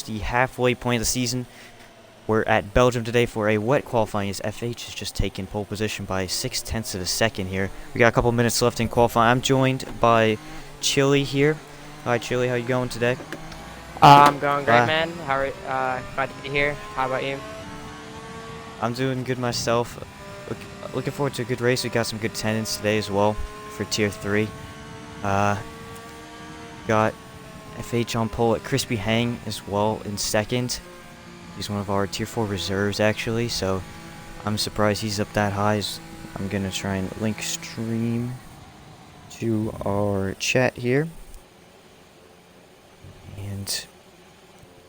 the halfway point of the season. We're at Belgium today for a wet qualifying as FH has just taken pole position by 0.6 of a second here. We got a couple minutes left in qualifying. I'm joined by Chili here. Hi Chili, how you going today? I'm going great, man. How are glad to be here. How about you? I'm doing good myself. Looking forward to a good race. We got some good attendance today as well for Tier 3. Got FH on pole at Crispy Hang as well in second. He's one of our Tier 4 reserves actually, so I'm surprised he's up that high. I'm gonna try and link stream to our chat here. And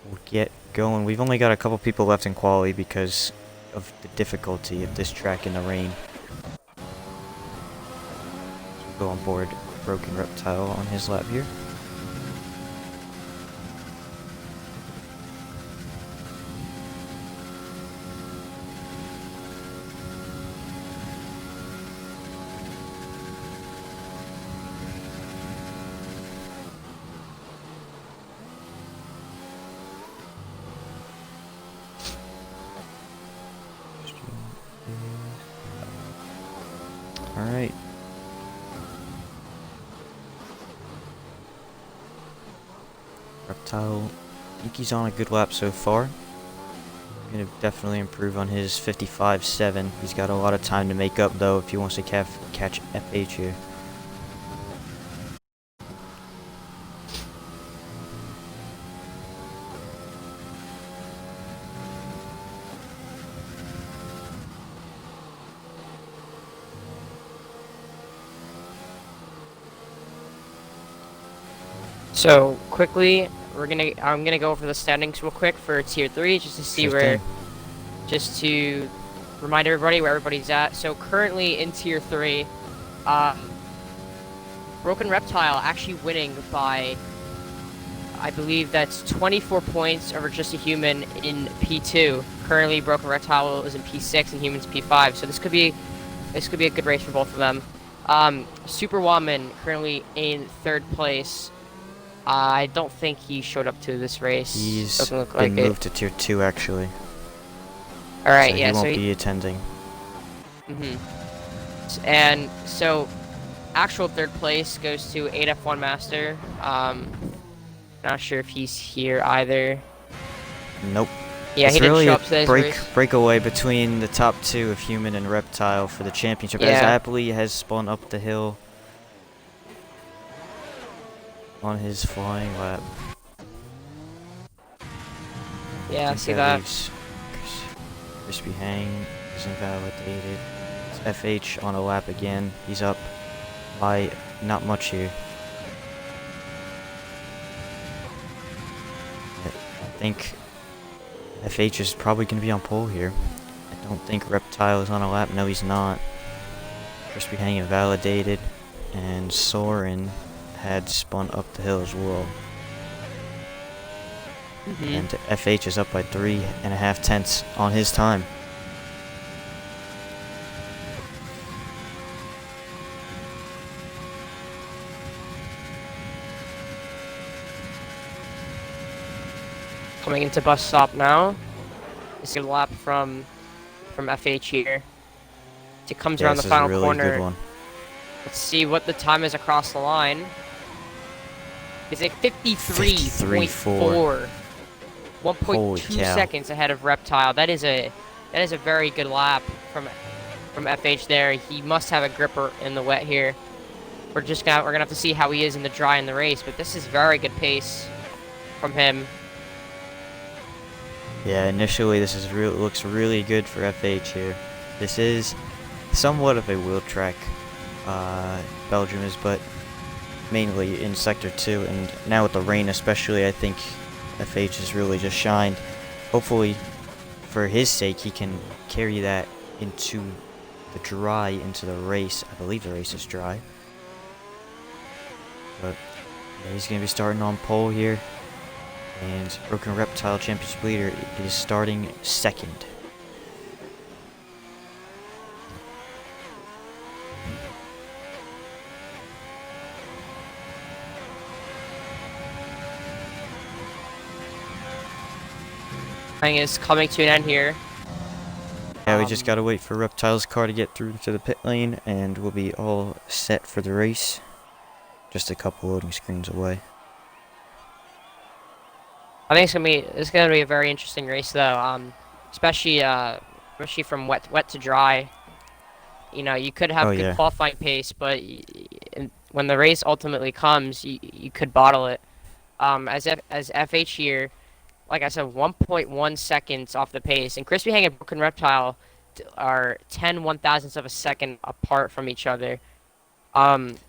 we'll get going. We've only got a couple people left in quali because of the difficulty of this track in the rain. So we'll go on board Broken Reptile on his lap here. Alright. Reptile, I think he's on a good lap so far. Gonna definitely improve on his 55.7. He's got a lot of time to make up though if he wants to catch FH here. So quickly, I'm gonna go over the standings real quick for Tier 3 just to see just to remind everybody where everybody's at. So currently in Tier 3, Broken Reptile actually winning by, I believe that's 24 points over Just a Human in P2. Currently, Broken Reptile is in P6 and Human's P5. So this could be a good race for both of them. Super Woman currently in third place. I don't think he showed up to this race. He's been moved to Tier 2 actually. Alright, so yeah, he won't be attending. And so, actual third place goes to 8F1 Master. Not sure if he's here either. Nope. Yeah, it's he didn't really show up to this race. breakaway between the top two of Human and Reptile for the championship. As Appley has spun up the hill on his flying lap. Yeah, I see that. Crispy Hang is invalidated. It's FH on a lap again. He's up by not much here. I think FH is probably going to be on pole here. I don't think Reptile is on a lap. No, he's not. Crispy Hang invalidated. And Soren had spun up the hill as well. And FH is up by 3.5 tenths on his time. Coming into bus stop now. It's a lap from FH here. It comes around the final corner. Good one. Let's see what the time is across the line. Is it 53.4? 1.2 seconds ahead of Reptile. That is a very good lap from FH there. He must have a gripper in the wet here. We're gonna have to see how he is in the dry in the race, but this is very good pace from him. Yeah, initially this is looks really good for FH here. This is somewhat of a wheel track, Belgium is, but mainly in Sector 2, and now with the rain especially, I think FH has really just shined. Hopefully, for his sake, he can carry that into the dry, into the race. I believe the race is dry. But yeah, he's going to be starting on pole here. And Broken Reptile Championship leader is starting second. Thing is coming to an end here. Yeah, we just gotta wait for Reptile's car to get through to the pit lane, and we'll be all set for the race. Just a couple loading screens away. I think it's gonna be a very interesting race though. Especially from wet to dry. You know, you could Oh have good yeah. qualifying pace, but when the race ultimately comes, you could bottle it. As FH here, like I said, 1.1 seconds off the pace, and Crispy Hang and Broken Reptile are 10 1,000ths of a second apart from each other.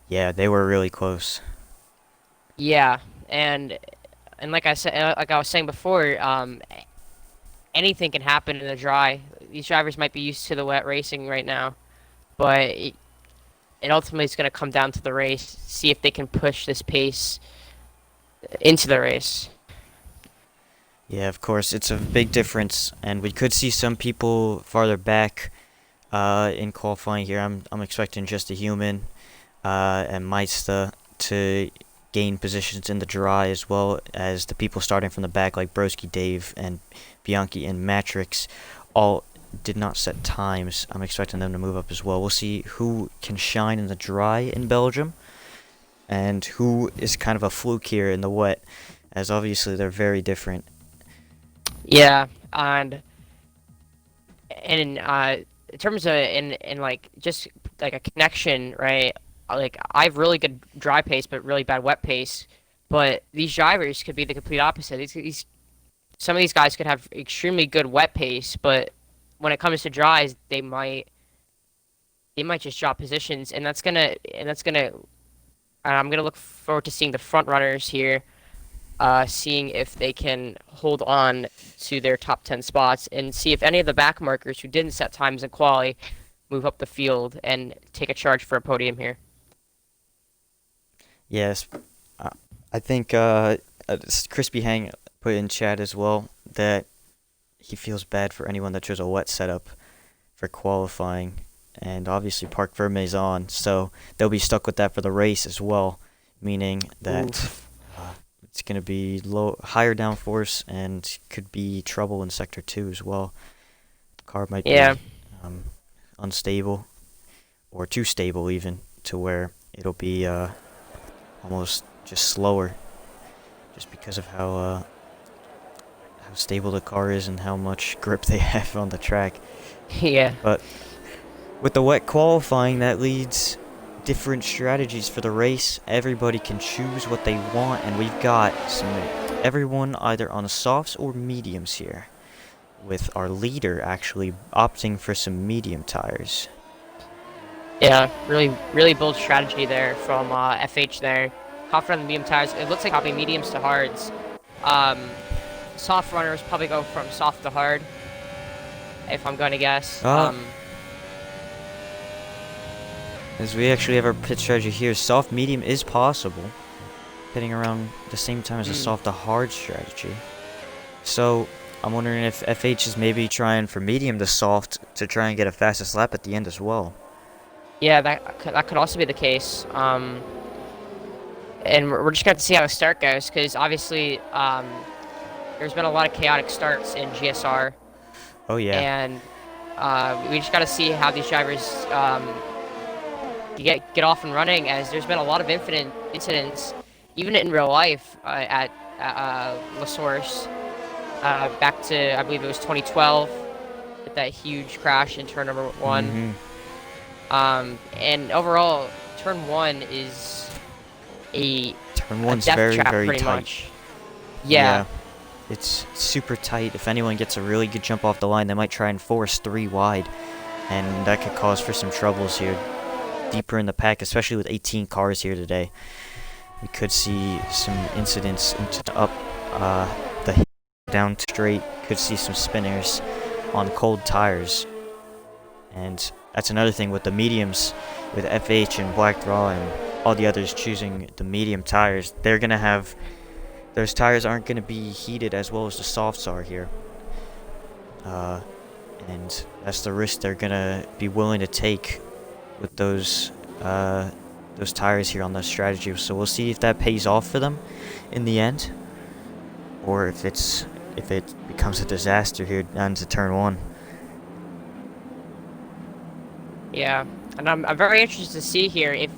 Yeah, they were really close. Yeah, and like I said, like I was saying before, anything can happen in the dry. These drivers might be used to the wet racing right now, but it ultimately is going to come down to the race. See if they can push this pace into the race. Yeah, of course, it's a big difference, and we could see some people farther back in qualifying here. I'm expecting just a human and Maista to gain positions in the dry, as well as the people starting from the back like Broski Dave and Bianchi and Matrix all did not set times. I'm expecting them to move up as well. We'll see who can shine in the dry in Belgium and who is kind of a fluke here in the wet, as obviously they're very different. Yeah, and in terms of in like just like a connection, right? Like I have really good dry pace, but really bad wet pace. But these drivers could be the complete opposite. These some of these guys could have extremely good wet pace, but when it comes to dries, they might just drop positions, and I'm gonna look forward to seeing the front runners here, seeing if they can hold on to their top 10 spots and see if any of the back markers who didn't set times in quali move up the field and take a charge for a podium here. Yes, uh, I think Crispy Hang put in chat as well that he feels bad for anyone that chose a wet setup for qualifying, and obviously Parc Verme's on, so they'll be stuck with that for the race as well, meaning that it's going to be higher downforce and could be trouble in Sector 2 as well. The car might be Yeah, unstable, or too stable even, to where it'll be almost just slower, just because of how stable the car is and how much grip they have on the track. yeah, But with the wet qualifying, that leads different strategies for the race. Everybody can choose what they want, and we've got everyone either on the softs or mediums here, with our leader actually opting for some medium tires. yeah. Really, really bold strategy there from FH there. Confident on the medium tires. It looks like probably mediums to hards. Um, Soft runners probably go from soft to hard, if I'm going to guess. As we actually have our pit strategy here, soft medium is possible, pitting around the same time as a soft to hard strategy. So I'm wondering if FH is maybe trying for medium to soft to try and get a fastest lap at the end as well. Yeah, that could also be the case. And we're just going to see how the start goes, because obviously there's been a lot of chaotic starts in GSR. Oh yeah. And we just got to see how these drivers get off and running, as there's been a lot of incidents, even in real life, at La Source, back to, I believe it was 2012, with that huge crash in turn number 1. And overall, turn 1 is Turn 1's death very, trap, very pretty tight. much. Yeah. It's super tight. If anyone gets a really good jump off the line, they might try and force 3 wide, and that could cause for some troubles here deeper in the pack, especially with 18 cars here today. We could see some incidents into the down straight. Could see some spinners on cold tires, and that's another thing with the mediums, with FH and Black Draw and all the others choosing the medium tires. They're gonna have those tires aren't gonna be heated as well as the softs are here, and that's the risk they're gonna be willing to take with those tires here on the strategy. So we'll see if that pays off for them in the end, or if it's if it becomes a disaster here down to turn 1. Yeah, and I'm very interested to see here if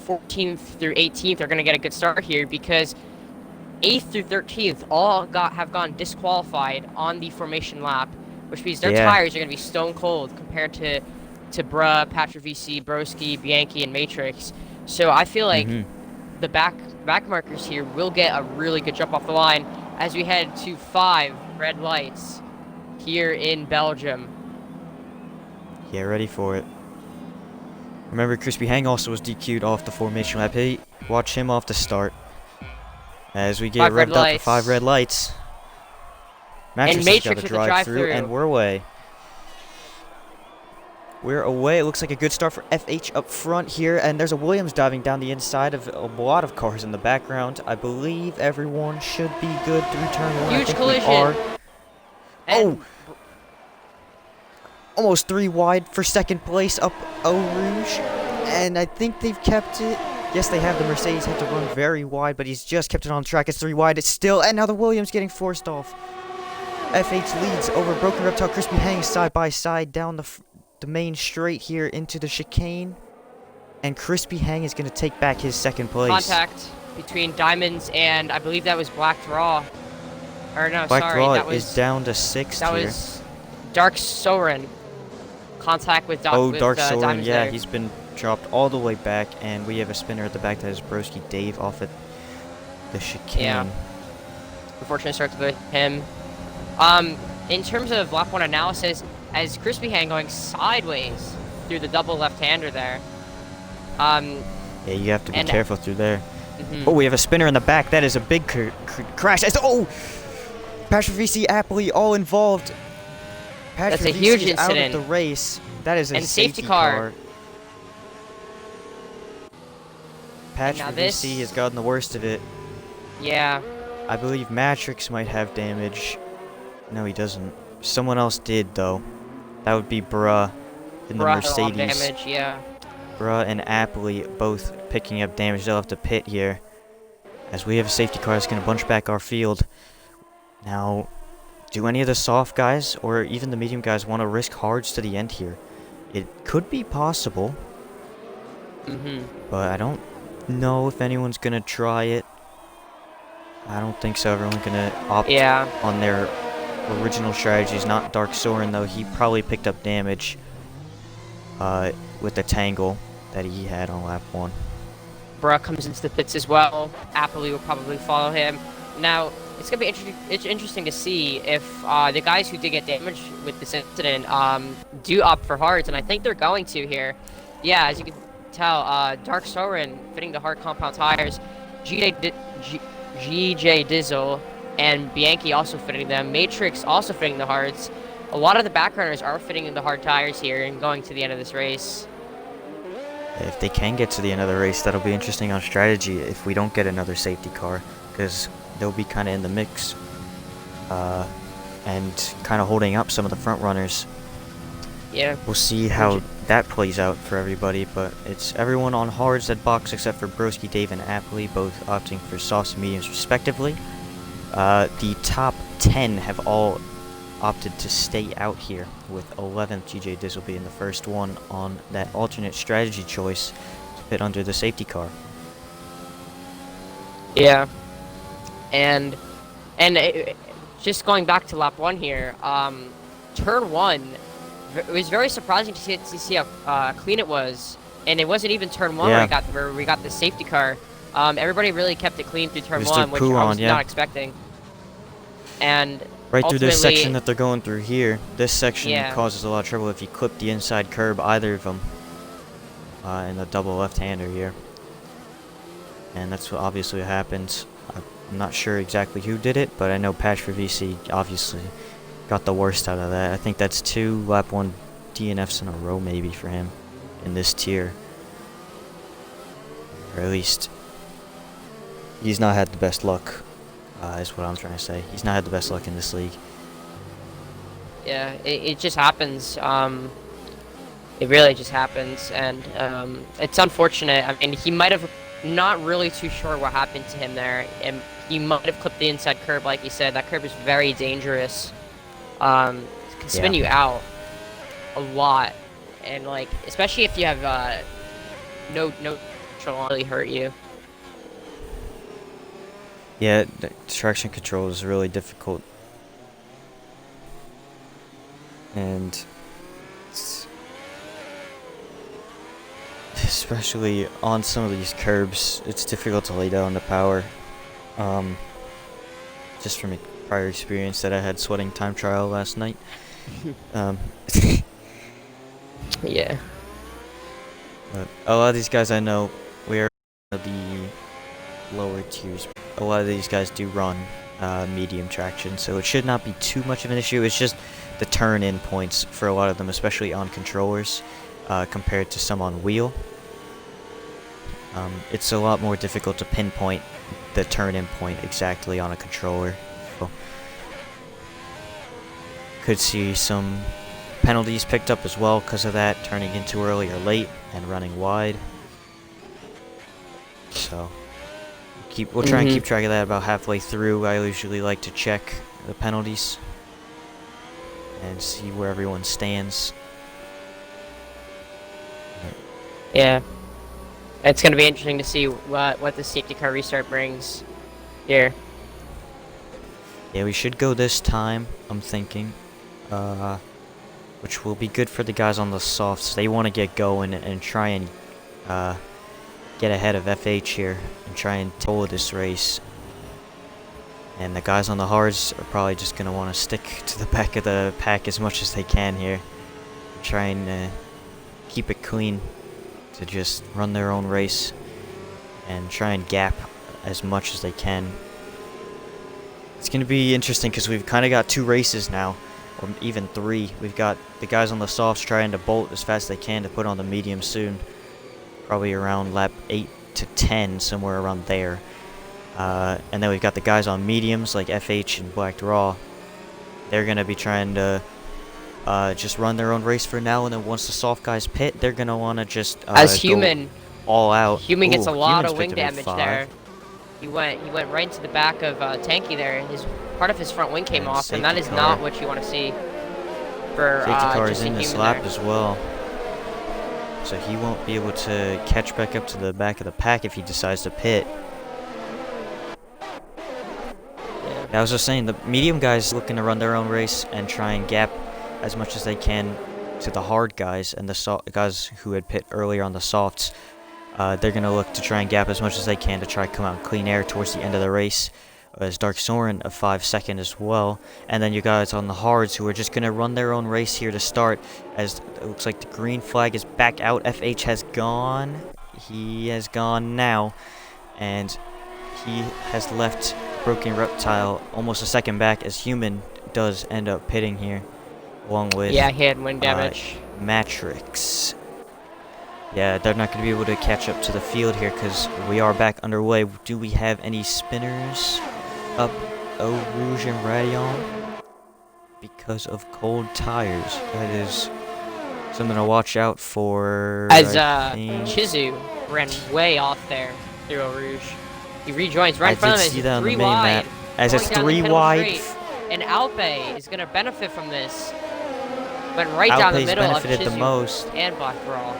14th through 18th are going to get a good start here, because 8th through 13th all have gone disqualified on the formation lap, which means their tires are going to be stone cold compared to Bruh, Patrick VC, Broski, Bianchi, and Matrix. So I feel like the back markers here will get a really good jump off the line as we head to 5 red lights here in Belgium. Get ready for it. Remember, Crispy Hang also was DQ'd off the formation lap. Hey, watch him off the start. As we get revved up for 5 red lights. Matrix has got to drive through, and we're away. We're away. It looks like a good start for FH up front here, and there's a Williams diving down the inside of a lot of cars in the background. I believe everyone should be good through turn 1. Huge collision. Oh! Almost 3 wide for second place up Eau Rouge, and I think they've kept it. Yes, they have. The Mercedes had to run very wide, but he's just kept it on track. It's 3 wide. It's still, and now the Williams getting forced off. FH leads over Broken Reptile. Crispy Hang side by side down the main straight here into the chicane, and Crispy Hang is going to take back his second place. Contact between Diamonds and I believe that was Black Draw. Or no, Black sorry, Draw that was is down to 6th that here. was Dark Soren. Contact with Dark Soren, Diamonds yeah, there. he's been dropped all the way back, and we have a spinner at the back that is Broski Dave off at the chicane. Yeah. Unfortunate start to him. In terms of lap 1 analysis, as Crispy Hang going sideways through the double left-hander there. Yeah, you have to be careful through there. Oh, we have a spinner in the back. That is a big crash. Oh! Patrick VC, Appley, all involved. Patrick That's a VC huge is incident. out of the race. That is a safety car. Patrick VC has gotten the worst of it. Yeah. I believe Matrix might have damage. No, he doesn't. Someone else did, though. That would be Bruh in the Mercedes. Damage, yeah. Bruh and Appley both picking up damage. They'll have to pit here, as we have a safety car that's going to bunch back our field. Now, do any of the soft guys or even the medium guys want to risk hards to the end here? It could be possible, but I don't know if anyone's going to try it. I don't think so. Everyone's going to opt on their original strategies. Not Dark Soren, though. He probably picked up damage with the tangle that he had on lap 1. Bruh comes into the pits as well. Appley will probably follow him. Now, it's going to be interesting to see if the guys who did get damaged with this incident do opt for hards, and I think they're going to here. Yeah, as you can tell, Dark Soren fitting the hard compound tires, GJ Dizzle and Bianchi also fitting them, Matrix also fitting the hards. A lot of the backrunners are fitting the hard tires here and going to the end of this race. If they can get to the end of the race, that'll be interesting on strategy if we don't get another safety car, because they'll be kind of in the mix and kind of holding up some of the front runners. Yeah. We'll see how that plays out for everybody, but it's everyone on hards that box except for Broski, Dave, and Appley, both opting for softs and mediums respectively. The top 10 have all opted to stay out here, with 11th GJ Dizzle being the first one on that alternate strategy choice to fit under the safety car. Yeah. And just going back to lap 1 here, turn 1, it was very surprising to see how clean it was, and it wasn't even turn 1 where we got the safety car. Everybody really kept it clean through turn 1, which I was not expecting. And right through this section that they're going through here, this section causes a lot of trouble if you clip the inside curb, either of them, in the double left-hander here. And that's what obviously happens. I'm not sure exactly who did it, but I know Patch for VC obviously got the worst out of that. I think that's 2 lap 1 DNFs in a row maybe for him in this tier. Or at least he's not had the best luck, is what I'm trying to say. He's not had the best luck in this league. Yeah, it just happens. It really just happens, and it's unfortunate. I mean, he might have not really too sure what happened to him there, and he might have clipped the inside curb, like you said. That curb is very dangerous. It can spin you out a lot, and like especially if you have no neutral, really hurt you. Yeah, the traction control is really difficult. And especially on some of these curbs, it's difficult to lay down the power. Just from a prior experience that I had sweating time trial last night. Yeah. But a lot of these guys I know, we are the lower tiers. A lot of these guys do run medium traction, so it should not be too much of an issue. It's just the turn-in points for a lot of them, especially on controllers, compared to some on wheel. It's a lot more difficult to pinpoint the turn-in point exactly on a controller. So, could see some penalties picked up as well because of that, turning in too early or late and running wide. So we'll try and keep track of that about halfway through. I usually like to check the penalties and see where everyone stands. Yeah. It's going to be interesting to see what the safety car restart brings here. Yeah, we should go this time, I'm thinking. Which will be good for the guys on the softs. They want to get going and try and get ahead of FH here and try and toll this race. And the guys on the hards are probably just going to want to stick to the back of the pack as much as they can here. Try and keep it clean to just run their own race and try and gap as much as they can. It's going to be interesting because we've kind of got 2 races now, or even 3. We've got the guys on the softs trying to bolt as fast as they can to put on the medium soon. Probably around lap 8 to 10, somewhere around there. And then we've got the guys on mediums like FH and Black Raw. They're going to be trying to just run their own race for now, and then once the soft guys pit, they're going to want to just as go Human all out. Human gets a lot of wing picked up a damage 5. there. He went right into the back of Tanky there. Part of his front wing came off, and that is not what you want to see for safety car is just in a this Human lap there. as well, so he won't be able to catch back up to the back of the pack if he decides to pit. I was just saying, the medium guys looking to run their own race and try and gap as much as they can to the hard guys, and the guys who had pit earlier on the softs. They're going to look to try and gap as much as they can to try and come out clean air towards the end of the race. As Dark Soren a 5-second as well. And then you guys on the hards who are just going to run their own race here to start, as it looks like the green flag is back out. FH has gone. He has gone now. And he has left Broken Reptile almost a second back, as Human does end up pitting here. Along with he had wing damage. Matrix. Yeah, they're not going to be able to catch up to the field here because we are back underway. Do we have any spinners up Eau Rouge and Rayon? Because of cold tires. That is something to watch out for. As Chizu ran way off there through Eau Rouge. He rejoins right in front of him. I did see that on the 3 mini wide. map. As it's Going down 3 the middle wide. straight. And Alpe is going to benefit from this. Went right down the Alpe's middle of benefited the Chizu most. and Black Brawl.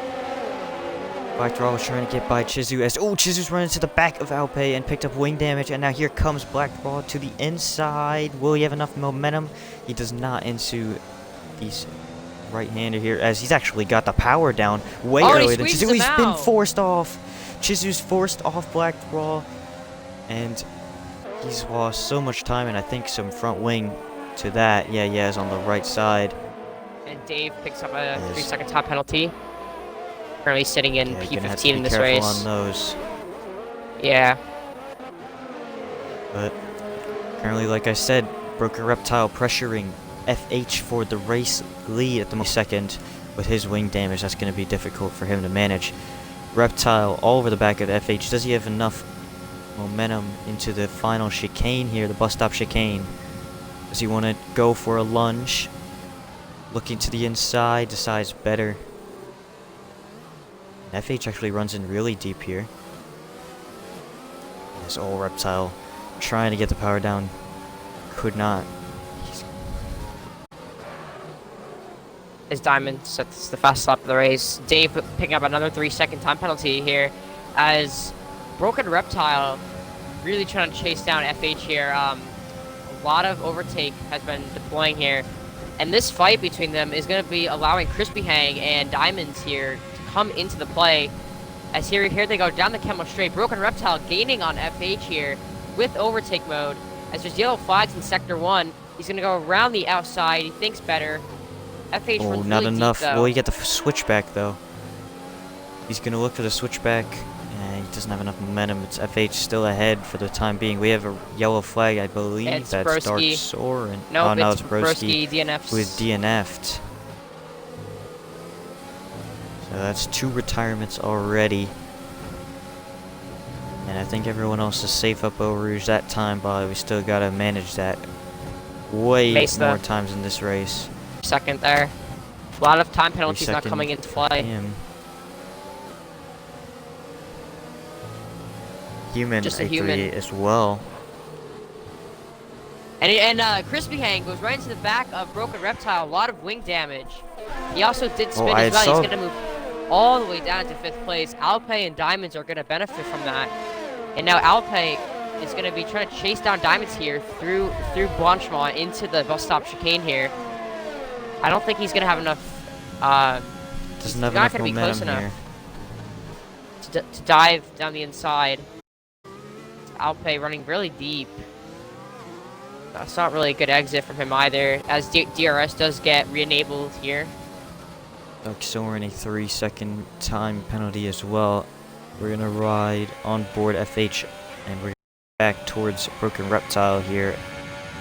Black Draw was trying to get by Chizu as Chizu's running to the back of Alpe and picked up wing damage, and now here comes Black Draw to the inside. Will he have enough momentum? He does not into these right-hander here, as he's actually got the power down way earlier than Chizu. He's been forced off. Chizu's forced off Black Draw, and he's lost so much time, and I think some front wing to that. Yeah, is on the right side. And Dave picks up a 3-second top penalty. Currently sitting in P15 in this race. On those. Yeah. But currently, like I said, Broken Reptile pressuring FH for the race lead at the second. With his wing damage, that's going to be difficult for him to manage. Reptile all over the back of FH. Does he have enough momentum into the final chicane here, the bus stop chicane? Does he want to go for a lunge? Looking to the inside, decides better. FH actually runs in really deep here. As Reptile trying to get the power down. Could not. As Diamond sets the fastest lap of the race. Dave picking up another 3-second time penalty here, as Broken Reptile really trying to chase down FH here. A lot of overtake has been deploying here, and this fight between them is going to be allowing Crispy Hang and Diamonds here to come into the play. As here they go down the Camel Straight. Broken Reptile gaining on FH here with overtake mode. As there's yellow flags in Sector 1, he's going to go around the outside. He thinks better. FH Oh, runs not really enough. deep, though. Well, you get the switchback though. He's gonna look for the switchback, and he doesn't have enough momentum. It's FH still ahead for the time being. We have a yellow flag, I believe. It's That's Broski. Dark Soren. Nope, oh no, it's it's Broski, DNFs. who is DNF'd. So that's 2 retirements already. And I think everyone else is safe up Eau Rouge that time, but we still gotta manage that way more times in this race. Second there. A lot of time penalties not coming into play. Human Just a A3 human. as well. And Crispy Hang goes right into the back of Broken Reptile. A lot of wing damage. He also did spin as well. He's going to move all the way down to 5th place. Alpe and Diamonds are going to benefit from that. And now Alpe is going to be trying to chase down Diamonds here through Blanchemont into the bus stop chicane here. I don't think he's going to have enough. Doesn't have enough momentum here to dive down the inside. Alpe running really deep. That's not really a good exit from him either, as DRS does get re-enabled here. Dark Soren a 3-second time penalty as well. We're gonna ride on board FH, and we're back towards Broken Reptile here.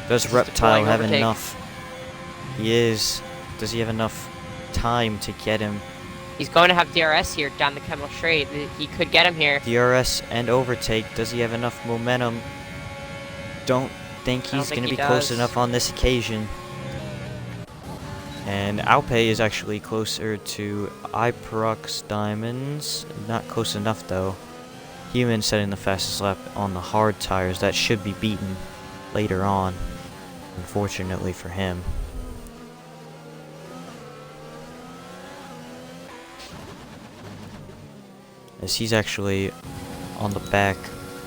Does Reptile have enough? He is. Does he have enough time to get him? He's going to have DRS here down the Camel Straight. He could get him here. DRS and overtake. Does he have enough momentum? Don't think he's going to be close enough on this occasion. And Alpe is actually closer to Iprox Diamonds. Not close enough though. Human setting the fastest lap on the hard tires. That should be beaten later on, unfortunately for him. As he's actually on the back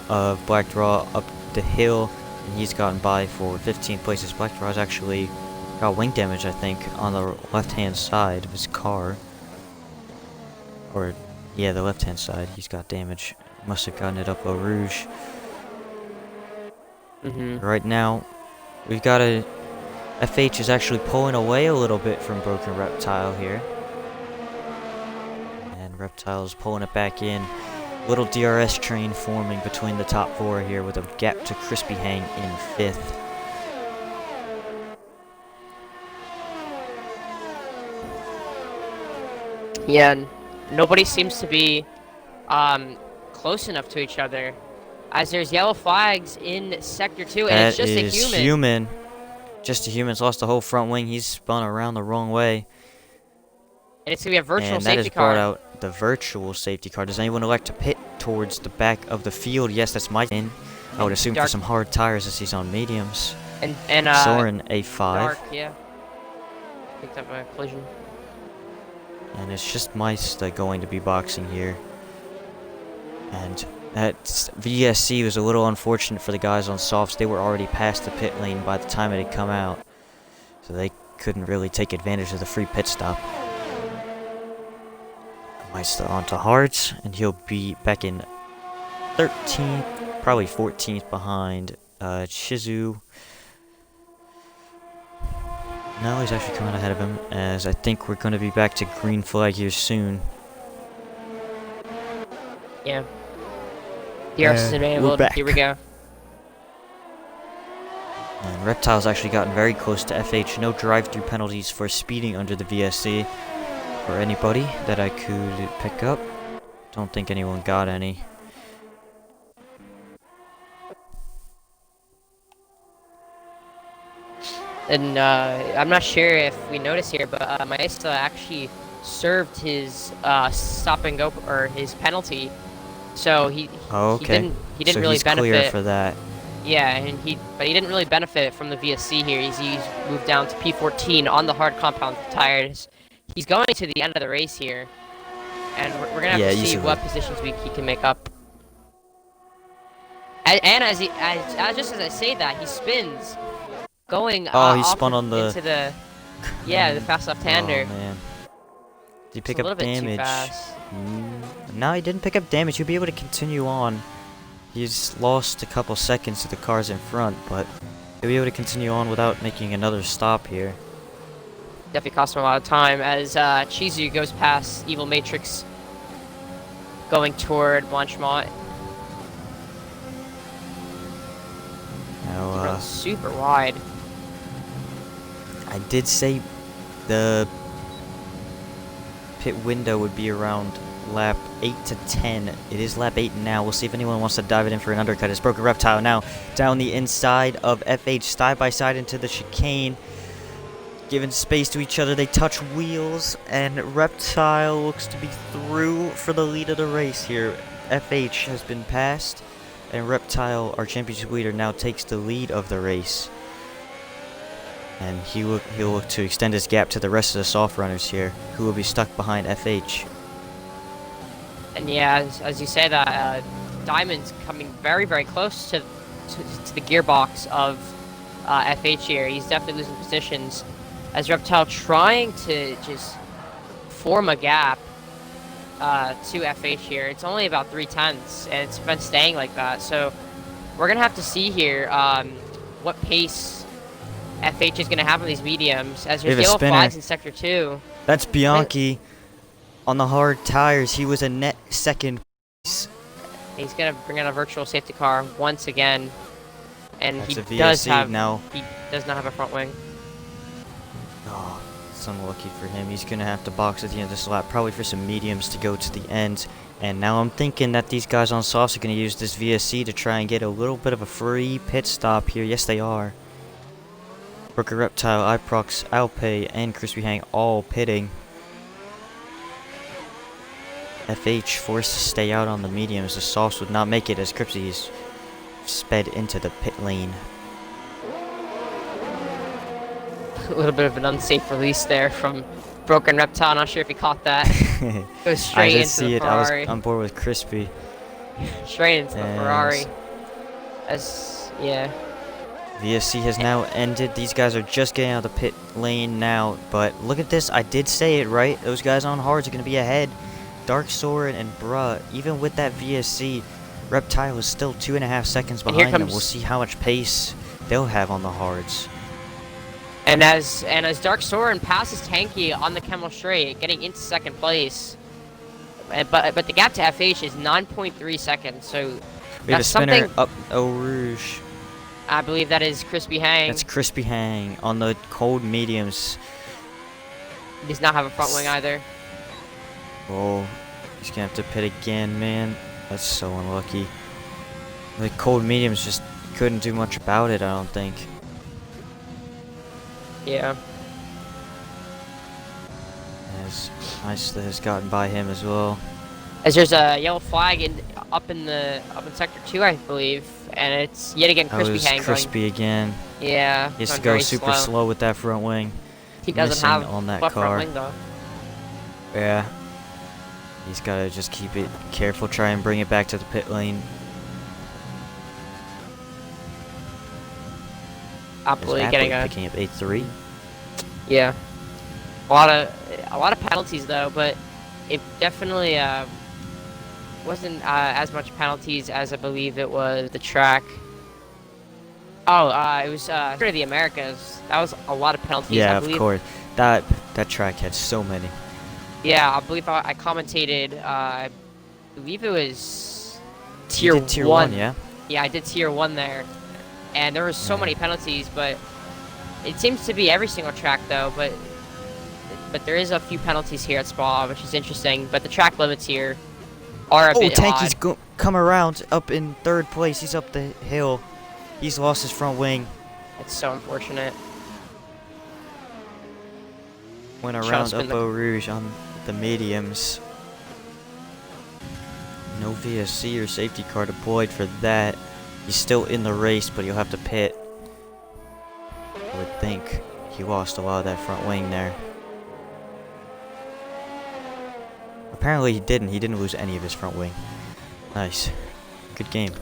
of Black Draw up the hill, and he's gotten by for 15 places. Black Draw's actually got wing damage, I think, on the left-hand side of his car. Or, yeah, the left-hand side. He's got damage. Must have gotten it up Eau Rouge. Right now, we've got a... FH is actually pulling away a little bit from Broken Reptile here. Reptile's pulling it back in. Little DRS train forming between the top 4 here, with a gap to Crispy Hang in 5th. Yeah, and nobody seems to be close enough to each other, as there's yellow flags in Sector 2, and it's just a human. Just a human's lost the whole front wing. He's spun around the wrong way. And it's going to be a virtual safety car. And that has brought out the virtual safety car. Does anyone elect to pit towards the back of the field? Yes, that's my in. I would assume for some hard tires as he's on mediums. And Soren A5. Dark, yeah. Picked up a collision. And it's just mice that going to be boxing here. And that VSC was a little unfortunate for the guys on softs. They were already past the pit lane by the time it had come out. So they couldn't really take advantage of the free pit stop. Meister onto hards, and he'll be back in 13th, probably 14th behind Chizu. No, he's actually coming ahead of him, as I think we're going to be back to green flag here soon. Yeah. DRS is enabled. Here we go. And Reptile's actually gotten very close to FH. No drive-through penalties for speeding under the VSC. Or anybody that I could pick up. Don't think anyone got any. And I'm not sure if we noticed here, but Maestra actually served his stop and go, or his penalty. So he didn't so really he's benefit. clear for that. Yeah, but he didn't really benefit from the VSC here. He's moved down to P14 on the hard compound tires. He's going to the end of the race here, and we're gonna have Yeah, to see easily. what positions he can make up. And just as I say that, he spins, going Oh, he off spun on the... into the the fast left-hander. Oh, man. Did he pick It's a up little bit too damage? fast. No, he didn't pick up damage. He'll be able to continue on. He's lost a couple seconds to the cars in front, but he'll be able to continue on without making another stop here. Definitely cost him a lot of time as Chizu goes past Evil Matrix, going toward Blanchemont. Now, Runs super wide. I did say the pit window would be around lap 8 to 10. It is lap 8 now. We'll see if anyone wants to dive it in for an undercut. It's Broken Reptile now down the inside of FH, side by side into the chicane. Giving space to each other, they touch wheels, and Reptile looks to be through for the lead of the race here. FH has been passed, and Reptile, our championship leader, now takes the lead of the race. And he'll look to extend his gap to the rest of the soft runners here, who will be stuck behind FH. And yeah, as you say that, Diamond's coming very, very close to the gearbox of FH here. He's definitely losing positions. As Reptile trying to just form a gap to FH here. It's only about 3/10, and it's been staying like that. So we're going to have to see here what pace FH is going to have on these mediums. As there's yellow flags in Sector 2. That's Bianchi on the hard tires. He was a net second place. He's going to bring out a virtual safety car once again. And That's he does not have a front wing. Oh, it's unlucky for him. He's going to have to box at the end of this lap, probably for some mediums to go to the end. And now I'm thinking that these guys on softs are going to use this VSC to try and get a little bit of a free pit stop here. Yes, they are. Broken Reptile, Iprox, Alpay, and Crispy Hang all pitting. FH forced to stay out on the mediums. The softs would not make it as Crispy is sped into the pit lane. A little bit of an unsafe release there from Broken Reptile. Not sure if he caught that. Goes straight into the Ferrari. I was on board with Crispy. Straight into the Ferrari. Yeah. VSC has now ended. These guys are just getting out of the pit lane now. But look at this. I did say it, right? Those guys on hards are going to be ahead. Dark Soren and Bruh, even with that VSC, Reptile is still 2.5 seconds behind them. We'll see how much pace they'll have on the hards. And as Dark Soren passes Tanky on the Camel Straight, getting into second place, but the gap to FH is 9.3 seconds. So we have a spinner up Eau Rouge. I believe that is Crispy Hang. That's Crispy Hang on the cold mediums. He does not have a front wing either. Oh, he's gonna have to pit again, man. That's so unlucky. The cold mediums just couldn't do much about it, I don't think. Yeah. As nice that has gotten by him as well. As there's a yellow flag up in sector 2, I believe, and it's yet again Crispy Hang. Crispy again. Yeah. He has to go super slow with that front wing. He doesn't have on that front car. wing though. Yeah. He's gotta just keep it careful, try and bring it back to the pit lane. Getting picking up 8-3. Yeah, a lot of penalties though, but it definitely wasn't as much penalties as I believe it was the track. Oh, it was for the Americas. That was a lot of penalties. Yeah, of course. That track had so many. Yeah, I believe I commentated. I believe it was tier 1. Yeah. Yeah, I did tier 1 there. And there were so many penalties, but it seems to be every single track though. But there is a few penalties here at Spa, which is interesting. But the track limits here are a bit odd. Tanky's come around up in 3rd place. He's up the hill. He's lost his front wing. It's so unfortunate. Went around up Eau Rouge on the mediums. No VSC or safety car deployed for that. He's still in the race, but he'll have to pit. I would think he lost a lot of that front wing there. Apparently he didn't. He didn't lose any of his front wing. Nice. Good game.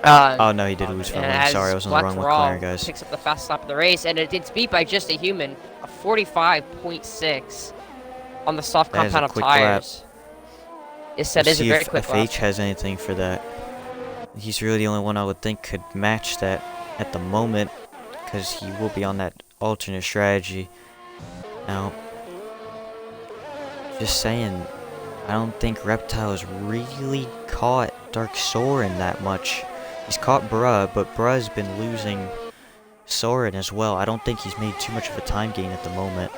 Oh no, he did lose front wing. Sorry, I was on the wrong McLaren, guys. Picks up the fast lap of the race, and it's beat by just a human, a 45.6 on the soft compound of tires. That is a very quick lap. FH has anything for that. He's really the only one I would think could match that at the moment, because he will be on that alternate strategy. Now, just saying, I don't think Reptile has really caught Dark Soren that much. He's caught Bruh, but Bruh's been losing Soren as well. I don't think he's made too much of a time gain at the moment.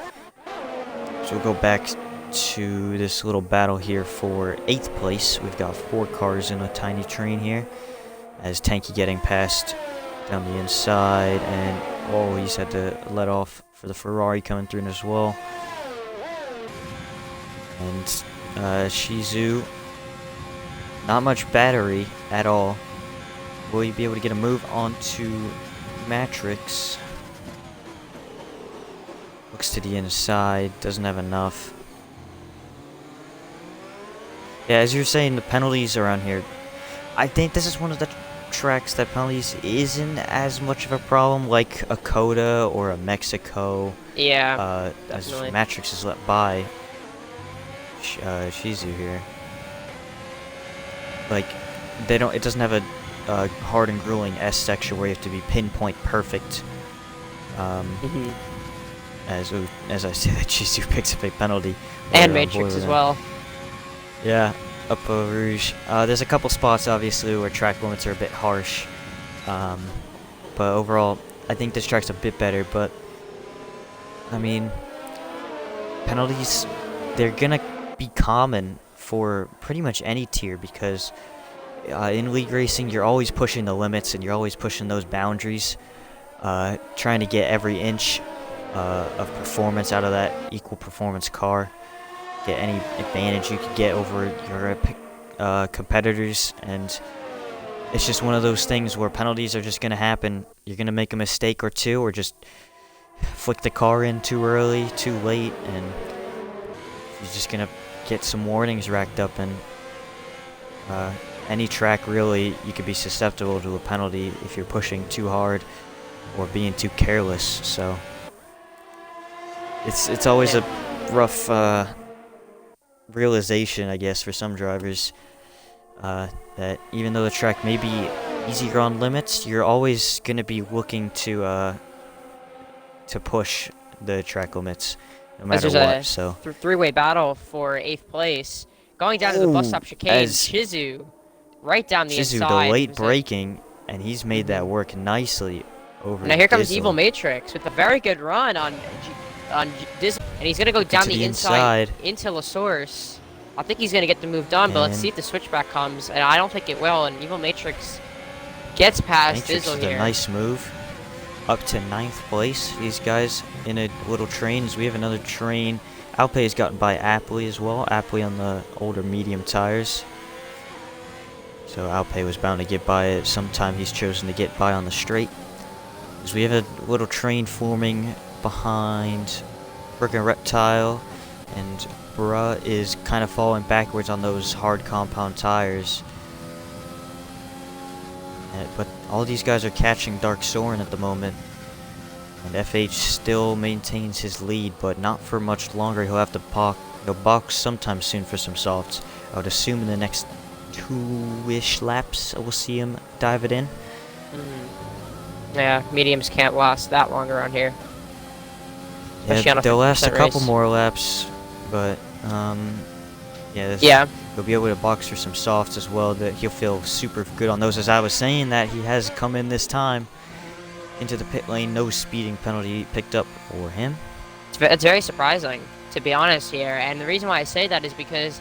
So we'll go back to this little battle here for 8th place. We've got 4 cars in a tiny train here. As Tanky getting past down the inside, and oh, he's had to let off for the Ferrari coming through as well. And Shizu, not much battery at all. Will he be able to get a move onto Matrix? Looks to the inside, doesn't have enough. Yeah, as you're saying, the penalties around here, I think this is one of the tracks that penalties isn't as much of a problem, like a Coda or a Mexico. Yeah, as Matrix is let by Shizu here. Like, they don't. It doesn't have a hard and grueling S section where you have to be pinpoint perfect. As I say that Shizu picks up a penalty. And Matrix as well. Yeah, up Rouge. There's a couple spots obviously where track limits are a bit harsh. But overall, I think this track's a bit better. But I mean, penalties, they're gonna be common for pretty much any tier, because in league racing you're always pushing the limits and you're always pushing those boundaries, trying to get every inch of performance out of that equal performance car, get any advantage you could get over your competitors. And it's just one of those things where penalties are just going to happen. You're going to make a mistake or two, or just flick the car in too early, too late, and you're just going to get some warnings racked up. And any track really, you could be susceptible to a penalty if you're pushing too hard or being too careless. So it's always a rough realization, I guess, for some drivers, that even though the track may be easier on limits, you're always going to be looking to push the track limits no matter what. So three-way battle for 8th place, going down to the bus stop chicane. Shizu right down the inside. The late braking, and he's made that work nicely over. Now here comes Evil Matrix with a very good run on Disney, and he's gonna go down the inside into La Source. I think he's gonna get the move done, but let's see if the switchback comes, and I don't think it will. And Evil Matrix gets past Dizzle here. A nice move up to 9th place. These guys in a little train. We have another train. Alpe has gotten by Apley as well. Apley on the older medium tires. So Alpe was bound to get by it. Sometime he's chosen to get by on the straight. As we have a little train forming behind Broken Reptile, and Bruh is kind of falling backwards on those hard compound tires. But all these guys are catching Dark Soren at the moment. And FH still maintains his lead, but not for much longer. He'll have to box sometime soon for some softs. I would assume in the next 2-ish laps we'll see him dive it in. Yeah, mediums can't last that long around here. Yeah, they'll last a couple more laps, but he'll be able to box for some softs as well. That he'll feel super good on those. As I was saying, that he has come in this time into the pit lane, no speeding penalty picked up for him. It's very surprising, to be honest here, and the reason why I say that is because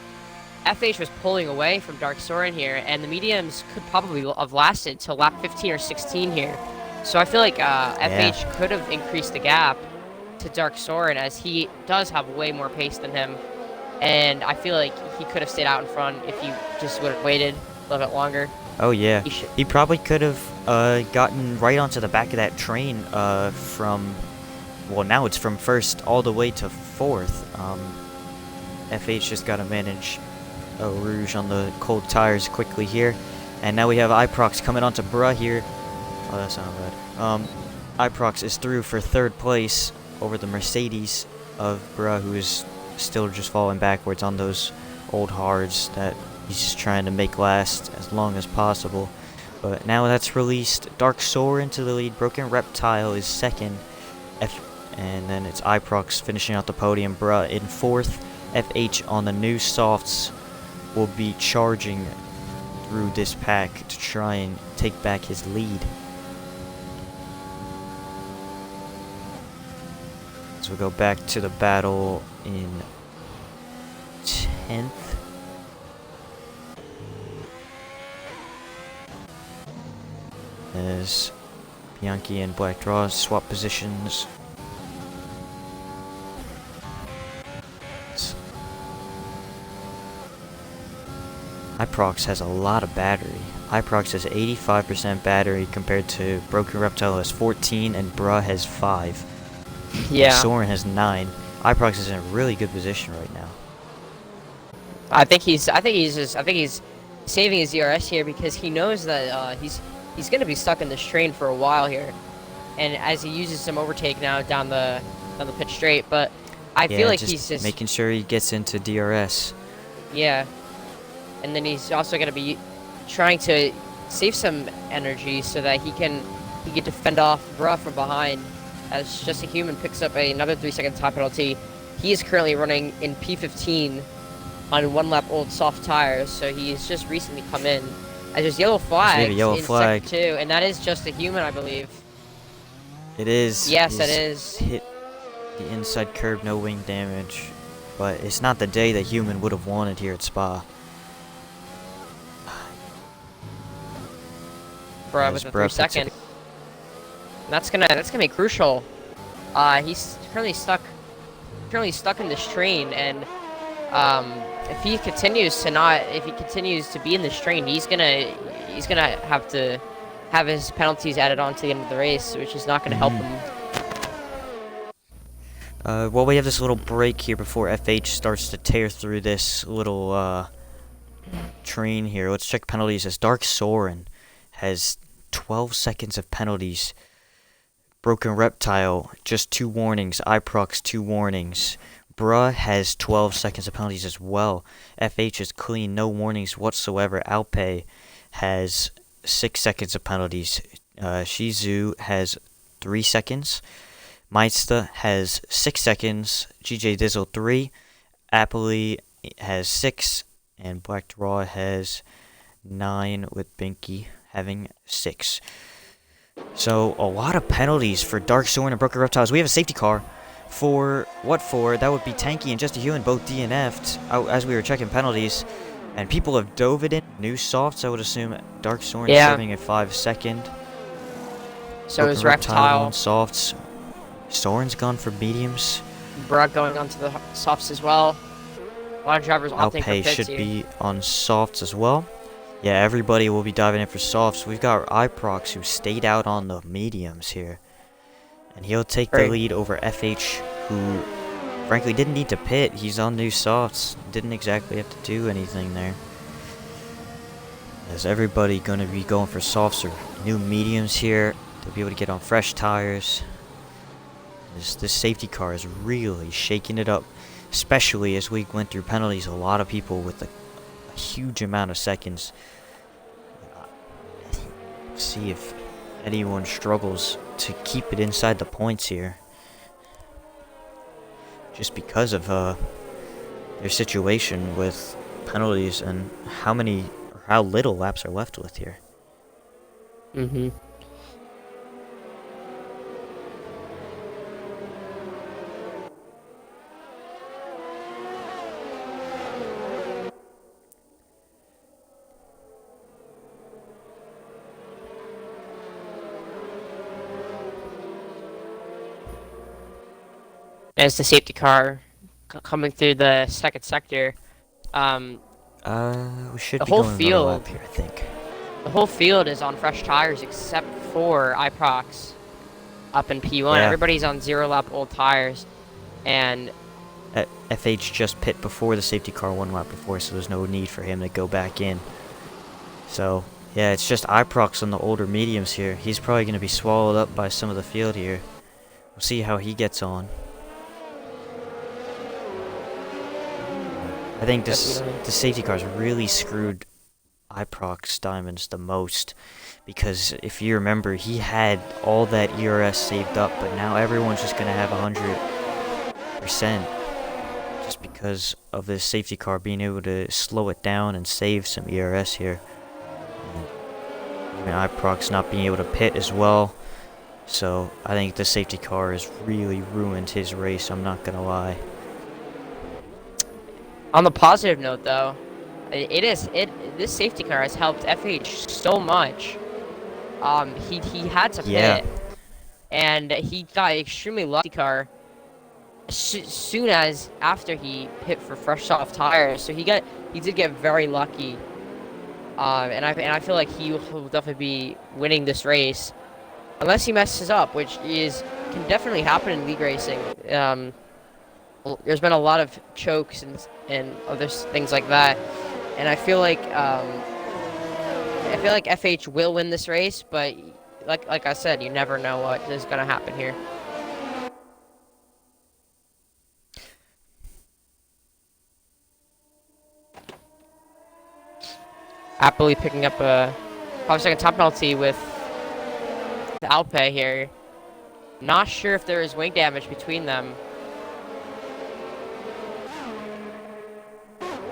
FH was pulling away from Dark Soren here, and the mediums could probably have lasted till lap 15 or 16 here. So I feel like FH could have increased the gap to Dark Soren, as he does have way more pace than him, and I feel like he could have stayed out in front if he just would have waited a little bit longer. Oh yeah, He should. he probably could have gotten right onto the back of that train from, well, now it's from first all the way to fourth. FH just got to manage Rouge on the cold tires quickly here. And now we have Iprox coming onto Bruh here. Oh, that's not bad. Iprox is through for third place over the Mercedes of Bruh, who is still just falling backwards on those old hards that he's just trying to make last as long as possible. But now that's released. Dark Soar into the lead. Broken Reptile is second. And then it's Iprox finishing out the podium. Bruh in fourth. FH on the new softs will be charging through this pack to try and take back his lead. So we'll go back to the battle in 10th. As Bianchi and Black Draw swap positions. Iprox has a lot of battery. Iprox has 85% battery compared to Broken Reptile has 14 and Bruh has 5. Yeah. Soren has 9. Iprox is in a really good position right now. I think he's saving his DRS here because he knows that he's gonna be stuck in this train for a while here, and as he uses some overtake now down the pit straight, but I feel like he's just making sure he gets into DRS. Yeah, and then he's also gonna be trying to save some energy so that he can defend off Bruh from behind. As Just a Human picks up another 3-second time penalty. He is currently running in P15 on 1 lap old soft tires, so he's just recently come in. As there's yellow flag in sector 2, and that is Just a Human, I believe. It is. Yes, it is. Hit the inside curb, no wing damage, but it's not the day that Human would have wanted here at Spa. Bruh with a 3-second. That's gonna be crucial. He's currently stuck in this train, and if he continues to be in this train, he's gonna have to have his penalties added on to the end of the race, which is not gonna help him. Well, we have this little break here before FH starts to tear through this little train here. Let's check penalties. As Dark Soren has 12 seconds of penalties. Broken Reptile, just 2 warnings. Iprox, 2 warnings. Bruh has 12 seconds of penalties as well. FH is clean, no warnings whatsoever. Alpay has 6 seconds of penalties. Shizu has 3 seconds. Maitsta has 6 seconds. GJ Dizzle 3. Appley has 6. And Black Draw has 9, with Binky having 6. So, a lot of penalties for Dark Soren and Broken Reptiles. We have a safety car. For what for? That would be Tanky and Just a Human both DNF'd as we were checking penalties. And people have dove it in. New softs, I would assume Dark Soren serving a 5-second. So is Reptile. On softs. Soren's gone for mediums. Bruh going onto the softs as well. A lot of drivers opting for pits should here. be on softs as well. Yeah, everybody will be diving in for softs. We've got Iprox, who stayed out on the mediums here. And he'll take the lead over FH, who frankly didn't need to pit. He's on new softs. Didn't exactly have to do anything there. As everybody going to be going for softs or new mediums here to be able to get on fresh tires. This safety car is really shaking it up. Especially as we went through penalties. A lot of people with a huge amount of seconds. See if anyone struggles to keep it inside the points here, just because of their situation with penalties and how little laps are left with here. As the safety car coming through the second sector, We should the be whole going another field lap here, I think. The whole field is on fresh tires except for iProx up in P1. Yeah. Everybody's on 0 lap old tires, and FH just pit before the safety car 1 lap before, so there's no need for him to go back in. So, yeah, it's just iProx on the older mediums here. He's probably going to be swallowed up by some of the field here. We'll see how he gets on. I think the safety cars really screwed iProx Diamonds the most, because if you remember, he had all that ERS saved up, but now everyone's just going to have 100% just because of this safety car being able to slow it down and save some ERS here. Even iProx not being able to pit as well, so I think the safety car has really ruined his race, I'm not going to lie. on the positive note, though, this safety car has helped FH so much. He had to pit, and he got extremely lucky car soon as after he pit for fresh soft tires. So he did get very lucky. And I feel like he will definitely be winning this race, unless he messes up, which can definitely happen in league racing. There's been a lot of chokes and other things like that, and I feel like FH will win this race, but like I said, you never know what is gonna happen here. Happily picking up a 5-second time penalty with the Alpe here. Not sure if there is wing damage between them.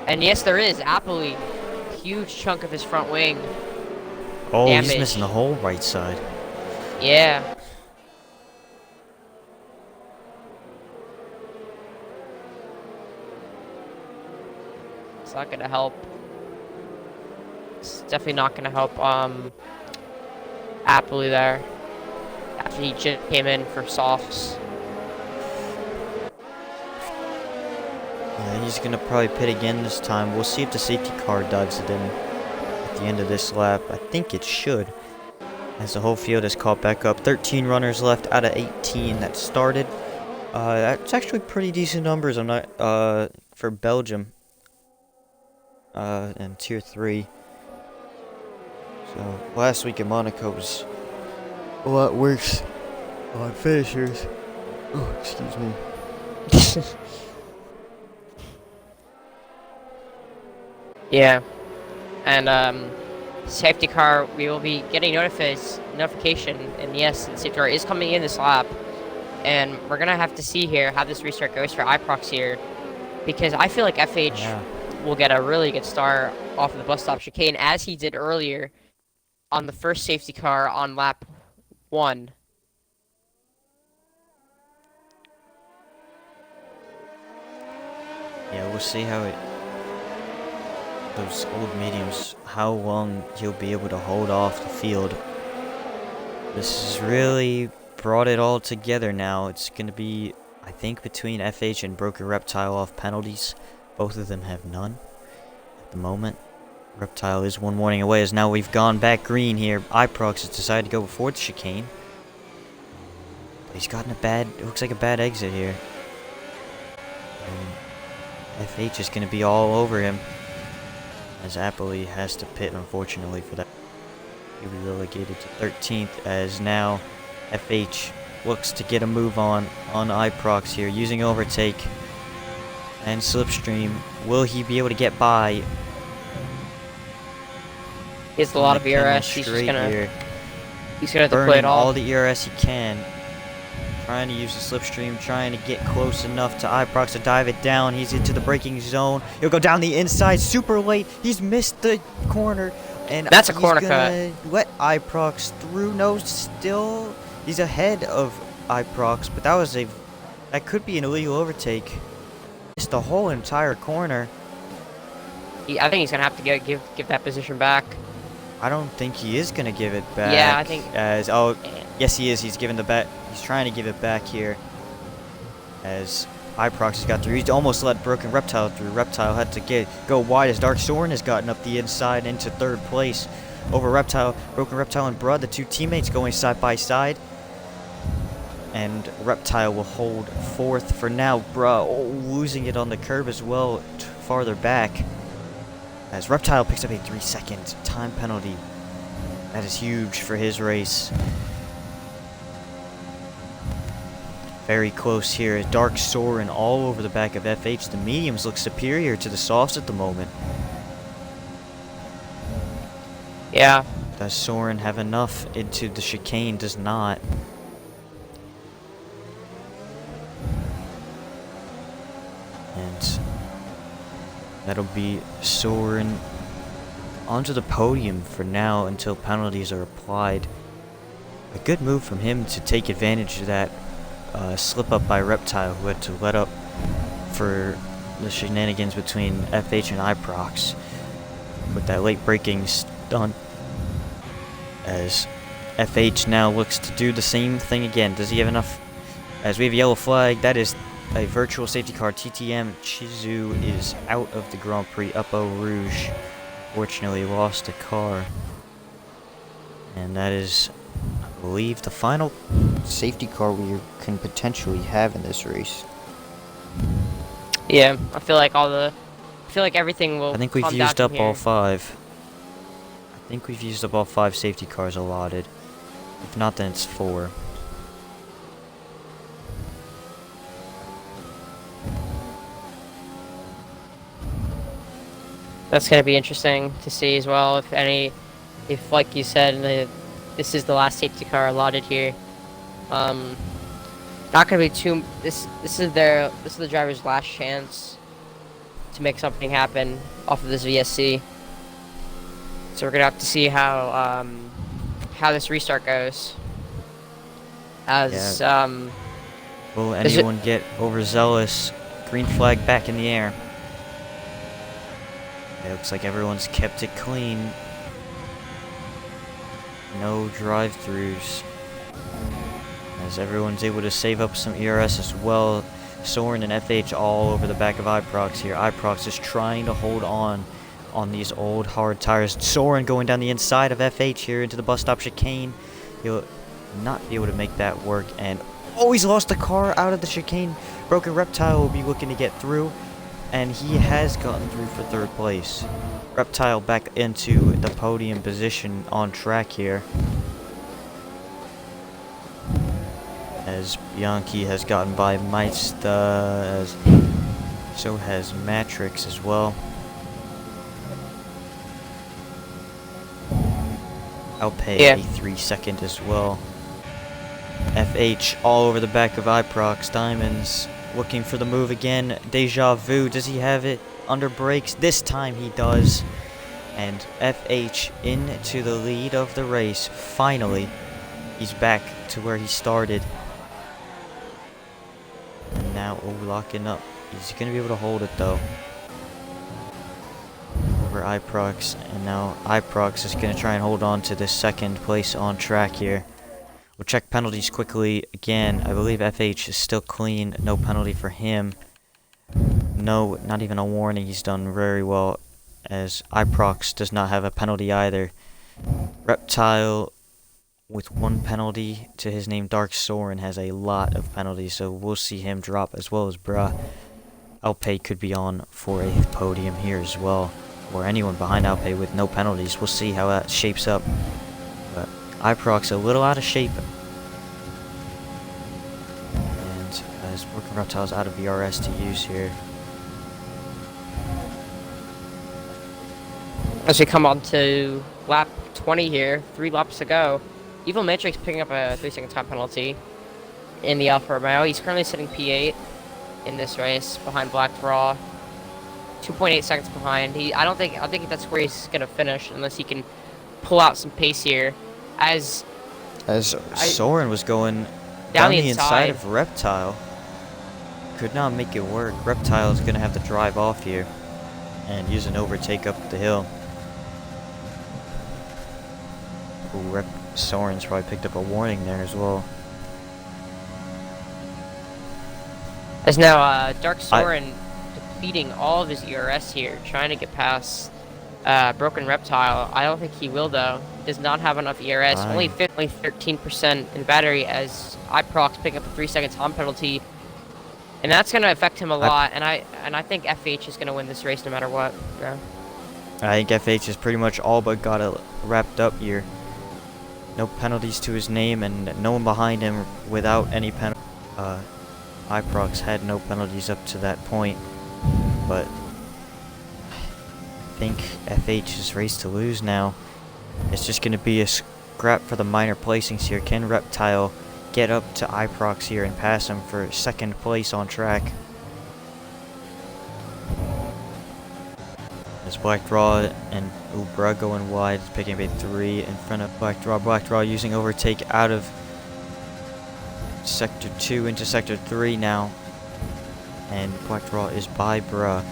And yes, there is. Appley, huge chunk of his front wing. Oh, damaged. He's missing the whole right side. Yeah. It's not gonna help. It's definitely not gonna help Appley there. After he just came in for softs. Yeah, he's gonna probably pit again this time. We'll see if the safety car dives it in at the end of this lap. I think it should, as the whole field has caught back up. 13 runners left out of 18 that started. That's actually pretty decent numbers. I'm not for Belgium and Tier 3. So last week in Monaco was a lot worse on finishers. Oh, excuse me. Yeah, and safety car, we will be getting notification, and yes, the safety car is coming in this lap, and we're gonna have to see here how this restart goes for iProx here, because I feel like FH will get a really good start off of the bus stop chicane, as he did earlier on the first safety car on lap 1. Yeah, we'll see how those old mediums, how long he'll be able to hold off the field. This has really brought it all together now. It's going to be, I think, between FH and Broken Reptile off penalties. Both of them have none at the moment. Reptile is one warning away, as now we've gone back green here. iProx has decided to go before the chicane. But he's gotten it looks like a bad exit here. And FH is going to be all over him, as Appley has to pit, unfortunately, for that. He'll be relegated to 13th, as now FH looks to get a move on iProx here, using overtake and slipstream. Will he be able to get by? He has a lot of ERS. He's gonna deploy it all the ERS he can. Trying to use the slipstream, trying to get close enough to iProx to dive it down. He's into the braking zone. He'll go down the inside super late. He's missed the corner. And that's a corner cut. Let iProx through. No, still he's ahead of iProx, but that could be an illegal overtake. It's the whole entire corner. I think he's gonna have to give that position back. I don't think he is gonna give it back. Yeah, I think. Yes, he is. He's giving the back. He's trying to give it back here, as iProx has got through. He's almost let Broken Reptile through. Reptile had to go wide, as Dark Soren has gotten up the inside into 3rd place. over Reptile. Broken Reptile and Bruh, the two teammates going side by side. And Reptile will hold fourth for now. Bruh, losing it on the curb as well, farther back. As Reptile picks up a 3-second time penalty. That is huge for his race. Very close here. Dark Soren all over the back of FH. The mediums look superior to the softs at the moment. Yeah. Does Soren have enough into the chicane? Does not. And that'll be Soren onto the podium for now until penalties are applied. A good move from him to take advantage of that slip up by Reptile, who had to let up for the shenanigans between FH and Iprox with that late braking stunt. As FH now looks to do the same thing again. Does he have enough? As we have a yellow flag, that is a virtual safety car. TTM Chizu is out of the Grand Prix. Eau Rouge fortunately lost a car. And that is, I believe, the final safety car we can potentially have in this race. Yeah, I feel like everything will. I think we've used up all 5. I think we've used up all 5 safety cars allotted. If not, then it's 4. That's gonna be interesting to see as well. If like you said, this is the last safety car allotted here. Not gonna be too. This is the driver's last chance to make something happen off of this VSC. So we're gonna have to see how this restart goes. Will anyone get overzealous? Green flag back in the air. It looks like everyone's kept it clean. No drive-throughs. As everyone's able to save up some ERS as well. Soren and FH all over the back of Iprox here. Iprox is trying to hold on these old hard tires. Soren going down the inside of FH here into the bus stop chicane. He'll not be able to make that work. And he's lost the car out of the chicane. Broken Reptile will be looking to get through. And he has gotten through for 3rd place. Reptile back into the podium position on track here. As Bianchi has gotten by Maista, so has Matrix as well. Alpay a 3-second as well. FH all over the back of Iprox. Diamonds looking for the move again. Deja Vu, does he have it under brakes? This time he does. And FH into the lead of the race. Finally, he's back to where he started. And now, locking up. He's going to be able to hold it though. Over Iprox. And now Iprox is going to try and hold on to this 2nd place on track here. We'll check penalties quickly again. I believe FH is still clean. No penalty for him. No, not even a warning. He's done very well. As Iprox does not have a penalty either. Reptile with 1 penalty to his name. Dark Soren has a lot of penalties. So we'll see him drop as well as Bruh. Alpay could be on for a podium here as well. Or anyone behind Alpay with no penalties. We'll see how that shapes up. But Iprox a little out of shape. And as Broken Reptile's out of VRS to use here. As we come on to lap 20 here, 3 laps to go. Evil Matrix picking up a 3-second time penalty in the Alfa Romeo. He's currently sitting P8 in this race behind Black Raw. 2.8 seconds behind. I think that's where he's gonna finish unless he can pull out some pace here. As Soren was going down the inside of Reptile. Could not make it work. Reptile is going to have to drive off here and use an overtake up the hill. Ooh, Soren's probably picked up a warning there as well. As now Dark Soren depleting all of his ERS here, trying to get past Broken Reptile. I don't think he will though. He does not have enough ERS. Only Fine. 13% in battery as iProx picking up a 3-second time penalty, and that's going to affect him a lot. And I think FH is going to win this race no matter what. Yeah. I think FH has pretty much all but got it wrapped up here. No penalties to his name, and no one behind him without any penalty. iProx had no penalties up to that point, but I think FH's race to lose now. It's just going to be a scrap for the minor placings here. Can Reptile get up to iProx here and pass him for second place on track? As Black Draw and Ubra going wide, picking up a 3 in front of Black Draw. Black Draw using overtake out of Sector 2 into Sector 3 now. And Black Draw is by Bruh.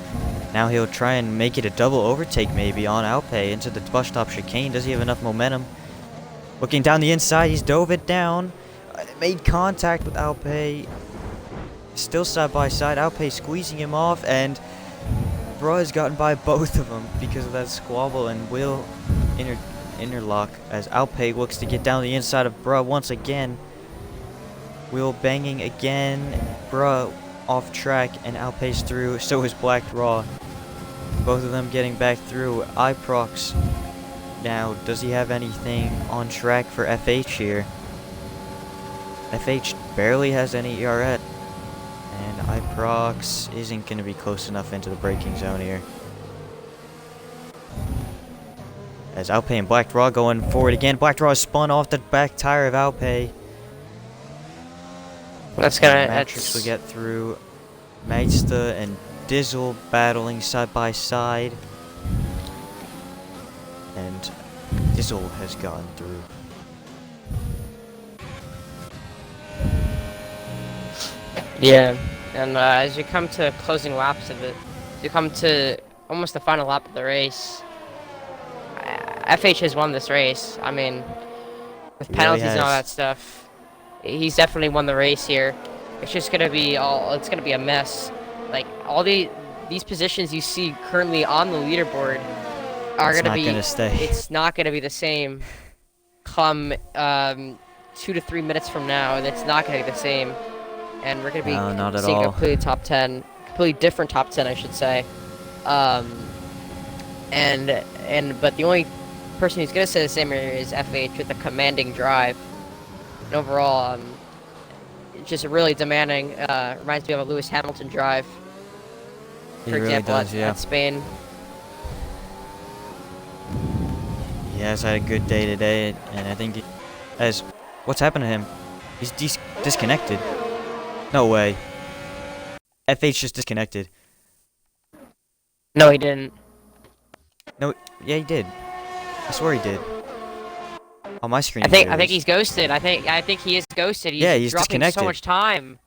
Now he'll try and make it a double overtake maybe on Alpay into the bus stop chicane. Does he have enough momentum? Looking down the inside, he's dove it down. Made contact with Alpay. Still side by side. Alpay squeezing him off, and Bruh has gotten by both of them because of that squabble and will interlock as Alpay looks to get down the inside of Bruh once again. Wheel banging again. Bruh off track, and Alpay's through. So is Black Draw. Both of them getting back through. iProx now, does he have anything on track for FH here? FH barely has any ERS. And iProx isn't going to be close enough into the braking zone here. As Alpay and Black Draw going forward again. Black Draw spun off the back tire of Alpay. That's gonna. Matrix will get through. Mazda and Dizzle battling side by side. And Dizzle has gone through. Yeah, and as you come to closing laps of it, you come to almost the final lap of the race. FH has won this race. I mean, with He really penalties and all has. that stuff, he's definitely won the race here. It's just gonna be it's gonna be a mess. Like all these positions you see currently on the leaderboard are It's gonna not be. gonna stay. It's not gonna be the same. Come 2 to 3 minutes from now, it's not gonna be the same. And we're gonna be No, not at seeing a all. completely top 10, completely different top 10, I should say. But the only person who's gonna say the same here is FH with a commanding drive. And overall, just really demanding. Reminds me of a Lewis Hamilton drive, He for really example, does, yeah. at Spain. He has had a good day today, and I think what's happened to him? He's disconnected. No way. FH just disconnected. No, he didn't. No, yeah, he did. I swear he did. On my screen. I think it he's ghosted. I think he is ghosted. He's Yeah, he's dropping disconnected. so much time.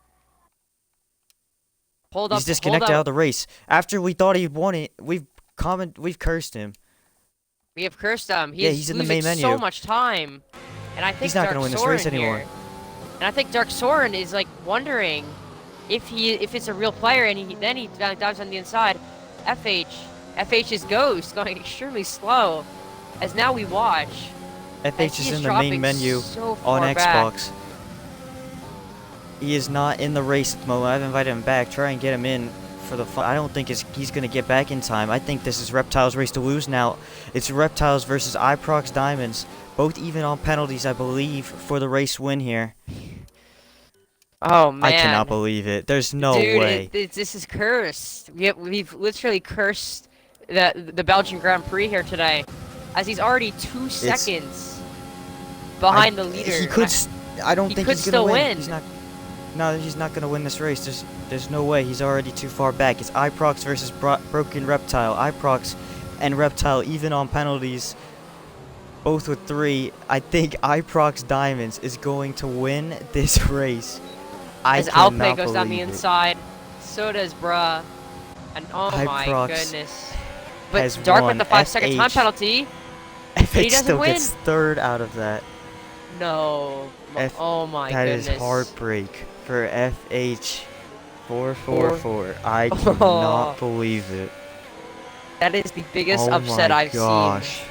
Hold up. He's disconnected hold out up. of the race. After we thought he won it, we've cursed him. We have cursed him. He's in the main losing menu. so much time, and I think He's not Dark gonna win this Soren race anymore. here- And I think Dark Soren is like wondering if it's a real player, and he dives on the inside. FH's ghost going extremely slow, as now we watch. as FH he is in the main dropping mnew so on far back. Xbox. He is not in the race at the moment. I've invited him back. Try and get him in for the fun. I don't think he's going to get back in time. I think this is Reptile's race to lose now. It's Reptiles versus iProx Diamonds. Both even on penalties, I believe, for the race win here. Oh man! I cannot believe it. There's no Dude, way. This is cursed. We've literally cursed the Belgian Grand Prix here today, as he's already 2 seconds behind the leader. He could. I don't he think could he's gonna still win. win. He's not. No, he's not gonna win this race. There's no way. He's already too far back. It's iProx versus Broken Reptile. iProx and Reptile even on penalties. Both with 3. I think iProx Diamonds is going to win this race. As cannot Alpay goes down the believe it. inside, so does Bruh. And oh my Iprox goodness. But has Dark won. with the 5-second time FH penalty. FH doesn't still win. gets 3rd out of that. No. Oh my That goodness. is heartbreak for FH 444. I cannot Oh. believe it. That is the biggest Oh upset my I've seen gosh.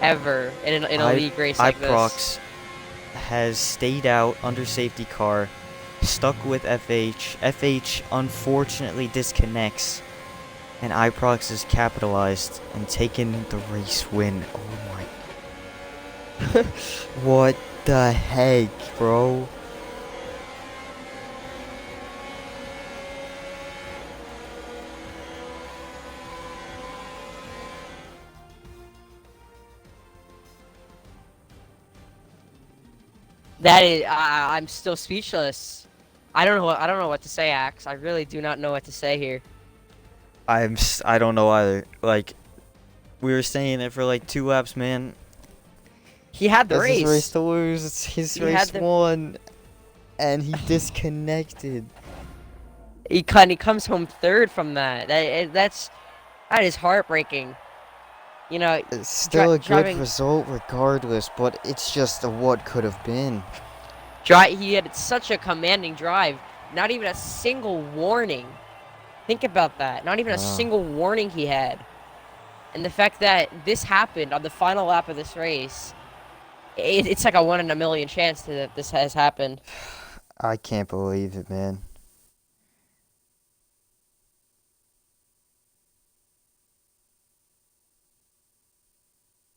ever in a I league race like this. Iprox has stayed out under safety car, stuck with FH. FH unfortunately disconnects, and Iprox is capitalized and taken the race win. Oh my. What the heck, bro? That is, I'm still speechless. I don't know. I don't know what to say, Axe. I really do not know what to say here. I don't know either. Like, we were saying it for like 2 laps, man. He had the That's his race race. to lose. It's his He had race won, and he disconnected. He comes home third from that. That is heartbreaking. You know, It's still a good driving. result regardless, but it's just a what could have been. He had such a commanding drive. Not even a single warning. Think about that. Not even a Wow. single warning he had. And the fact that this happened on the final lap of this race, it's like a 1 in a million chance that this has happened. I can't believe it, man.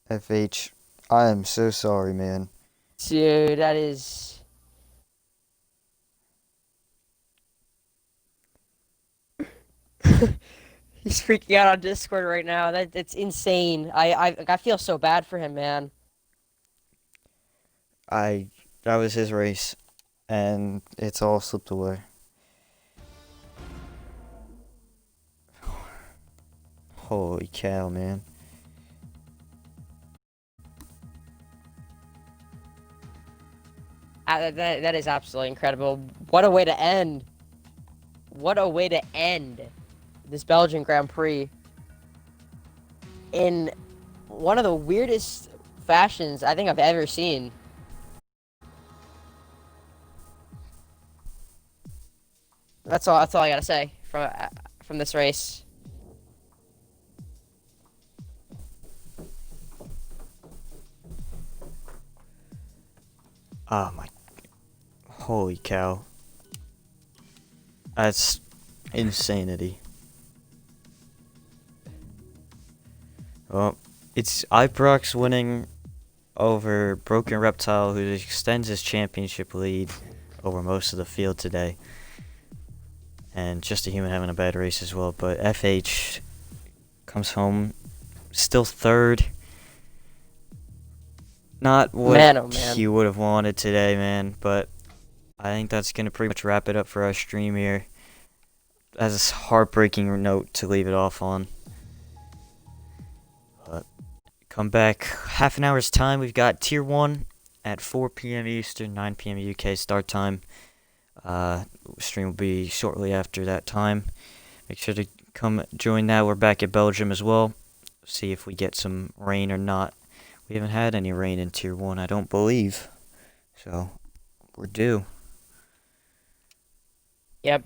FH, I am so sorry, man. Dude, that is... He's freaking out on Discord right now. That's insane. I feel so bad for him, man. That was his race, and it's all slipped away. Holy cow, man. That is absolutely incredible. What a way to end. What a way to end this Belgian Grand Prix. In one of the weirdest fashions I think I've ever seen. That's all I gotta say from this race. Oh my. Holy cow. That's insanity. Well, it's Ibrox winning over Broken Reptile, who extends his championship lead over most of the field today. And Just a Human having a bad race as well. But FH comes home still third. Not what Man, oh man. he would have wanted today, man. But I think that's going to pretty much wrap it up for our stream here. That's a heartbreaking note to leave it off on. But come back half an hour's time. We've got Tier 1 at 4 p.m. Eastern, 9 p.m. UK start time. Stream will be shortly after that time. Make sure to come join that. We're back at Belgium as well. See if we get some rain or not. We haven't had any rain in Tier 1, I don't believe. So, we're due. Yep.